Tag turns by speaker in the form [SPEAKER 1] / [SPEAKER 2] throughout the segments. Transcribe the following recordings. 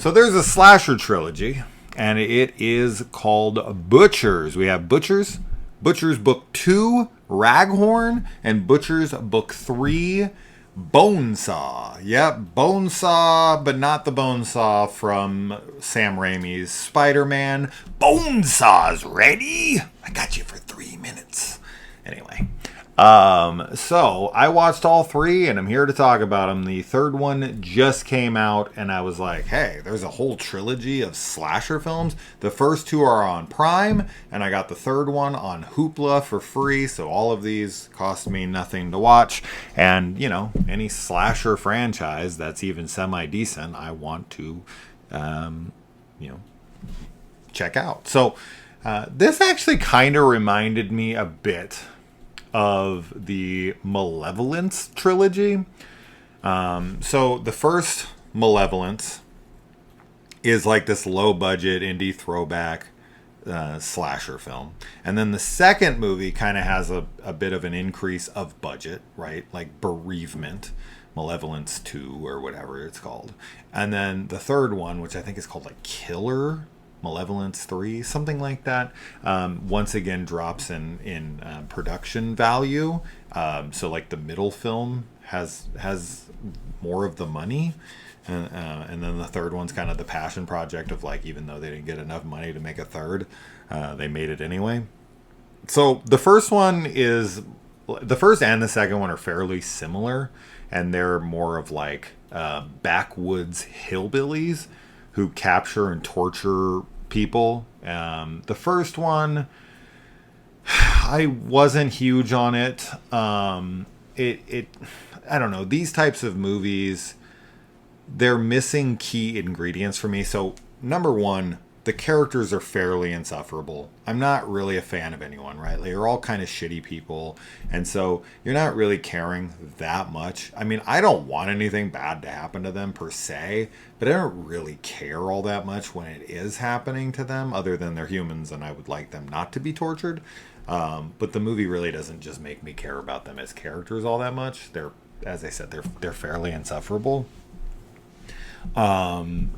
[SPEAKER 1] So there's a slasher trilogy, and it is called Butchers. We have Butchers, Butchers Book 2, Raghorn, and Butchers Book 3, Bonesaw. Yep, Bonesaw, but not the Bonesaw from Sam Raimi's Spider-Man. Bonesaw's ready. I got you for 3 minutes. Anyway, so I watched all three, and I'm here to talk about them. The third one just came out, and I was like, hey, there's a whole trilogy of slasher films. The first two are on Prime, and I got the third one on Hoopla for free, so all of these cost me nothing to watch. And, you know, any slasher franchise that's even semi-decent, I want to, check out. So this actually kind of reminded me a bit of the Malevolence trilogy. So the first Malevolence is like this low budget indie throwback slasher film. And then the second movie kind of has a bit of an increase of budget, right? Like Bereavement, Malevolence 2 or whatever it's called. And then the third one, which I think is called like Killer, Malevolence 3, something like that, once again drops in production value. So like the middle film has more of the money, and then the third one's kind of the passion project of like, even though they didn't get enough money to make a third, they made it anyway. So the first and the second one are fairly similar, and they're more of like backwoods hillbillies who capture and torture people. The first one, I wasn't huge on it. I don't know. These types of movies, they're missing key ingredients for me. So, number one, the characters are fairly insufferable. I'm not really a fan of anyone, right? They're all kind of shitty people. And so you're not really caring that much. I mean, I don't want anything bad to happen to them per se, but I don't really care all that much when it is happening to them, other than they're humans and I would like them not to be tortured. But the movie really doesn't just make me care about them as characters all that much. They're, as I said, they're fairly insufferable. And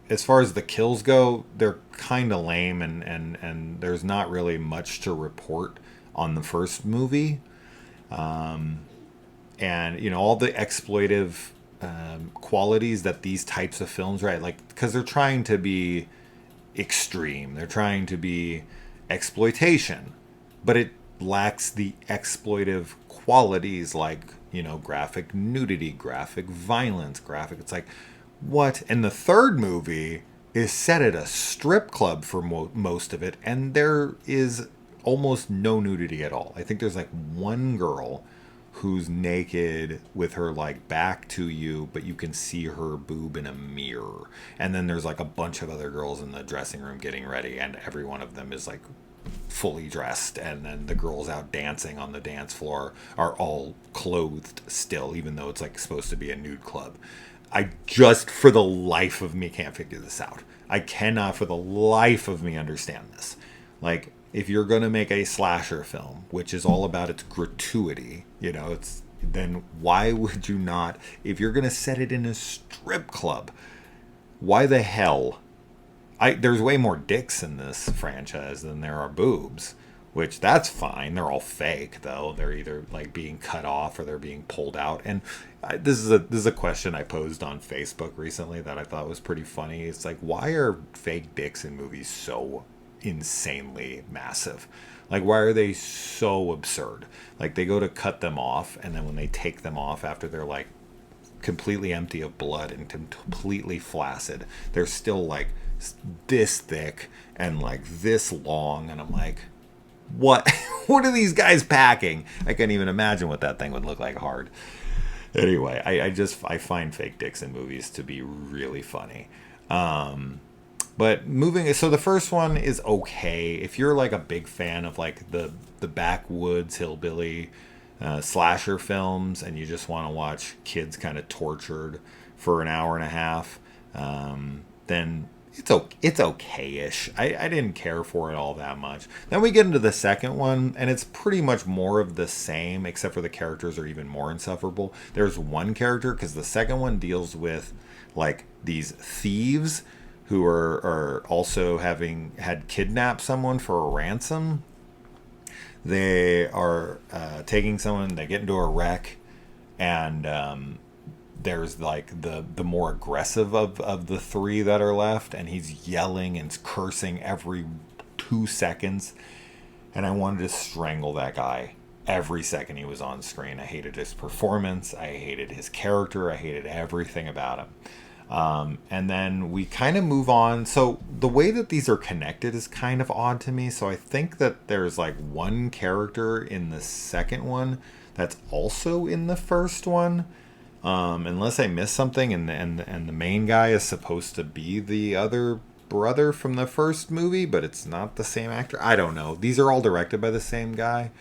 [SPEAKER 1] as far as the kills go, they're kind of lame, and there's not really much to report on the first movie. And, you know, all the exploitive qualities that these types of films, right? Like, because they're trying to be extreme. They're trying to be exploitation. But it lacks the exploitive qualities like, you know, graphic nudity, graphic violence, it's like, what? And the third movie is set at a strip club for most of it, and there is almost no nudity at all. I think there's like one girl who's naked with her like back to you, but you can see her boob in a mirror. And then there's like a bunch of other girls in the dressing room getting ready, and every one of them is like fully dressed, and then the girls out dancing on the dance floor are all clothed still, even though it's like supposed to be a nude club. I just, for the life of me, can't figure this out. I cannot, for the life of me, understand this. Like, if you're going to make a slasher film, which is all about its gratuity, you know, then why would you not, if you're going to set it in a strip club, why the hell? There's way more dicks in this franchise than there are boobs. Which, that's fine. They're all fake, though. They're either like being cut off or they're being pulled out. And this is a question I posed on Facebook recently that I thought was pretty funny. It's like, why are fake dicks in movies so insanely massive? Like, why are they so absurd? Like, they go to cut them off, and then when they take them off after they're like completely empty of blood and completely flaccid, they're still like this thick and like this long. And I'm like, what are these guys packing? I can't even imagine what that thing would look like hard. Anyway, I find fake dicks in movies to be really funny. But so the first one is okay. If you're like a big fan of like the backwoods hillbilly slasher films, and you just want to watch kids kind of tortured for an hour and a half, then it's okay-ish. I didn't care for it all that much. Then we get into the second one, and it's pretty much more of the same, except for the characters are even more insufferable. There's one character, because the second one deals with like these thieves who are also having had kidnapped someone for a ransom. They are taking someone. They get into a wreck, and there's like the more aggressive of the three that are left, and he's yelling and cursing every 2 seconds, and I wanted to strangle that guy every second he was on screen. I hated his performance, I hated his character, I hated everything about him. And then we kind of move on. So the way that these are connected is kind of odd to me. So I think that there's like one character in the second one that's also in the first one, unless I missed something, and the main guy is supposed to be the other brother from the first movie, but it's not the same actor. I don't know. These are all directed by the same guy,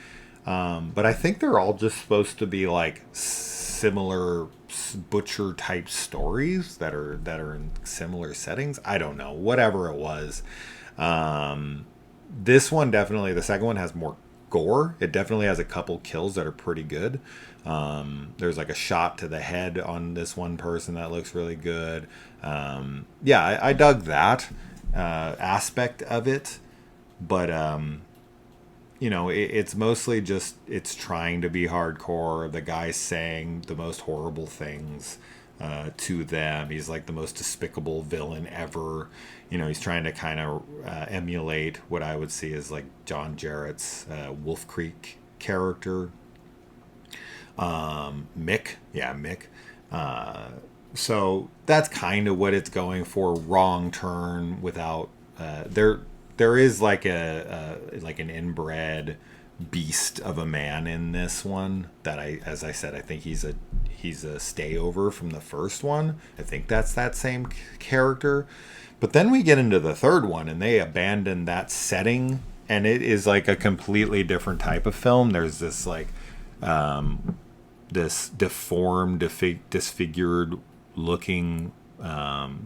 [SPEAKER 1] but I think they're all just supposed to be like similar butcher type stories that are in similar settings. I don't know. Whatever it was, this one definitely. The second one has more gore. It definitely has a couple kills that are pretty good. There's like a shot to the head on this one person that looks really good. Yeah, I dug that aspect of it, but it's mostly just it's trying to be hardcore. The guy's saying the most horrible things to them. He's like the most despicable villain ever. He's trying to kind of emulate what I would see as like John Jarrett's Wolf Creek character. Mick. Yeah, Mick. So that's kind of what it's going for. Wrong turn without there is like like an inbred beast of a man in this one that as I said, I think he's a stayover from the first one. I think that's that same character. But then we get into the third one, and they abandon that setting, and it is like a completely different type of film. There's this like this deformed, disfigured looking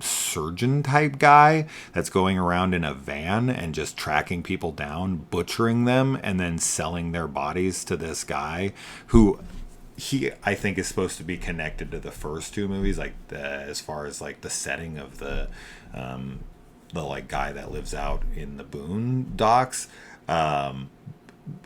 [SPEAKER 1] surgeon type guy that's going around in a van and just tracking people down, butchering them, and then selling their bodies to this guy who I think is supposed to be connected to the first two movies, like as far as like the setting of the like guy that lives out in the boondocks,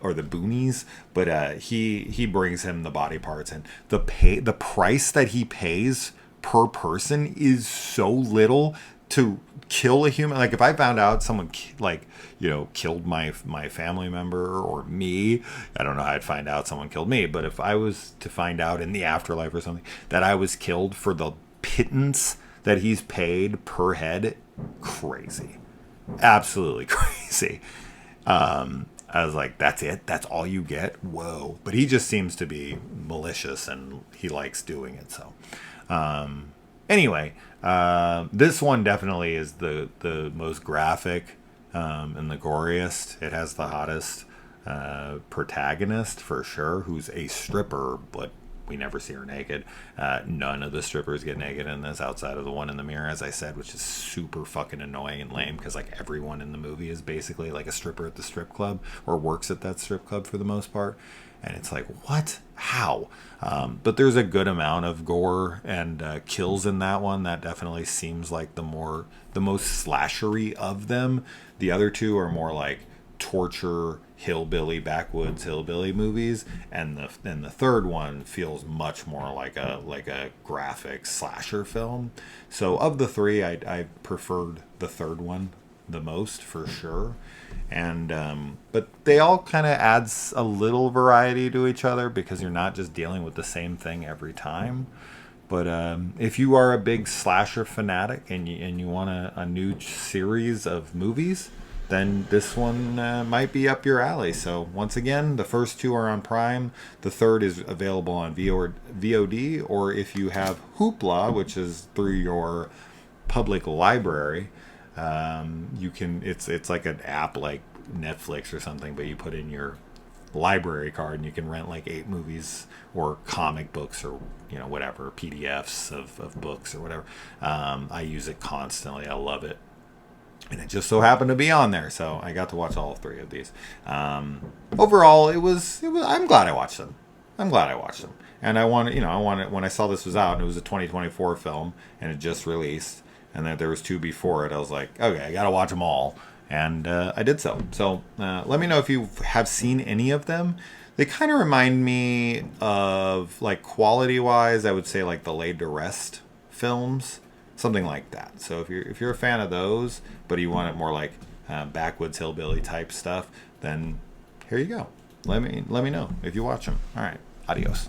[SPEAKER 1] or the boonies, but he brings him the body parts, and the price that he pays per person is so little to kill a human. Like if I found out someone killed my family member or me, I don't know how I'd find out someone killed me, but if I was to find out in the afterlife or something that I was killed for the pittance that he's paid per head, crazy, absolutely crazy. I was like, that's it? That's all you get? Whoa. But he just seems to be malicious, and he likes doing it. So anyway, this one definitely is the most graphic and the goriest. It has the hottest protagonist for sure, who's a stripper, but we never see her naked. None of the strippers get naked in this outside of the one in the mirror, as I said, which is super fucking annoying and lame, because like everyone in the movie is basically like a stripper at the strip club or works at that strip club for the most part. And it's like, what? How? But there's a good amount of gore and kills in that one. That definitely seems like the most slashery of them. The other two are more like torture backwoods hillbilly movies, and the third one feels much more like a graphic slasher film. So of the three, I preferred the third one the most for sure. And but they all kind of adds a little variety to each other, because you're not just dealing with the same thing every time. But if you are a big slasher fanatic and you want a new series of movies, then this one might be up your alley. So once again, the first two are on Prime. The third is available on VOD, or if you have Hoopla, which is through your public library, you can. It's like an app like Netflix or something, but you put in your library card and you can rent like 8 movies or comic books or whatever, PDFs of books or whatever. I use it constantly. I love it. and it just so happened to be on there, so I got to watch all three of these. Overall, it was. I'm glad I watched them. And I wanted, when I saw this was out and it was a 2024 film and it just released, and that there was two before it, I was like, okay, I gotta watch them all, and I did so. So let me know if you have seen any of them. They kind of remind me of, like, quality wise, I would say like the Laid to Rest films, something like that. So if you're a fan of those, but you want it more like backwoods hillbilly type stuff, then here you go. Let me know if you watch them. All right, adios.